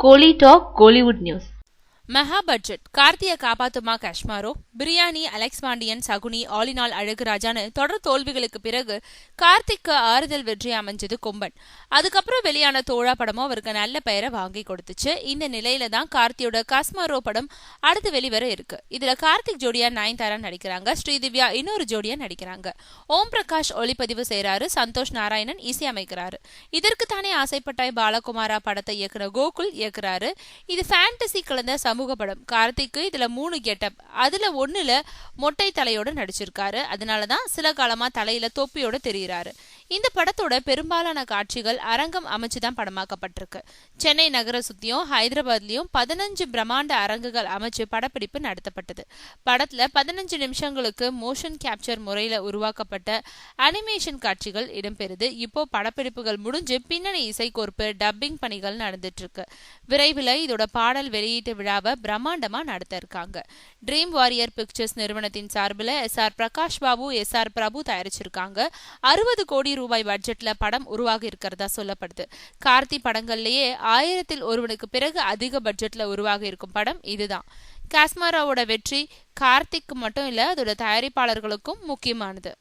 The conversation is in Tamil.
Kohli Talk Kollywood News. Mega budget கார்த்தியை காப்பாத்துமா காஷ்மாரோ, பிரியாணி, அலெக்ஸ் பாண்டியன், சகுனி, ஆலினால் அழகுராஜான்னு தொடர் தோல்விகளுக்கு பிறகு கார்த்திக்கு ஆறுதல் வெற்றி அமைஞ்சது கொம்பன். அதுக்கப்புறம் வெளியான தோழா படமும் அவருக்கு நல்ல பெயரை வாங்கி கொடுத்துச்சு. இந்த நிலையில தான் கார்த்தியோட காஸ்மாரோ படம் அடுத்து வெளிவர இருக்கு. இதுல கார்த்திக் ஜோடியா நயன்தாரா நடிக்கிறாங்க, ஸ்ரீதிவ்யா இன்னொரு ஜோடியா நடிக்கிறாங்க. ஓம் பிரகாஷ் ஒளிப்பதிவு செய்யறாரு, சந்தோஷ் நாராயணன் இசையமைக்கிறாரு. இதற்கு தானே ஆசைப்பட்டாய் பாலகுமாரா படத்தை இயக்குனர் கோகுல் இயக்குறாரு. இது ஃபேண்டசி கலந்த சமூக படம். கார்த்திக்கு இதுல 3 கெட்டப், அதுல 1ல மொட்டை தலையோட நடிச்சிருக்காரு. அதனாலதான் சில காலமா தலையில தொப்பியோட தெரிகிறாரு. இந்த படத்தோட பெரும்பாலான காட்சிகள் அரங்கம் அமைச்சுதான் படமாக்கப்பட்டிருக்கு. சென்னை நகர சுத்தியும் ஹைதராபாத்லயும் 15 பிரம்மாண்ட அரங்குகள் அமைச்சு படப்பிடிப்பு நடத்தப்பட்டது. படத்துல 15 நிமிஷங்களுக்கு மோஷன் கேப்சர் முறையில உருவாக்கப்பட்ட அனிமேஷன் காட்சிகள் இடம்பெறுது. இப்போ படப்பிடிப்புகள் முடிஞ்சு பின்னணி இசைக்கோர்ப்பு, டப்பிங் பணிகள் நடந்துட்டு இருக்கு. விரைவில் இதோட பாடல் வெளியீட்டு விழாவை பிரம்மாண்டமா நடத்த இருக்காங்க. ட்ரீம் வாரியர் பிக்சர்ஸ் நிறுவனத்தின் சார்பில் SR பிரகாஷ் பாபு, SR பிரபு தயாரிச்சிருக்காங்க. 60 கோடி ரூபாய் பட்ஜெட்ல படம் உருவாகி இருக்கிறதா சொல்லப்படுது. கார்த்தி படங்கள்லயே 1000ல் ஒருவனுக்கு பிறகு அதிக பட்ஜெட்ல உருவாகி இருக்கும் படம் இதுதான். காஸ்மாராவோட வெற்றி கார்த்திக்கு மட்டும் இல்ல, அதோட தயாரிப்பாளர்களுக்கும் முக்கியமானது.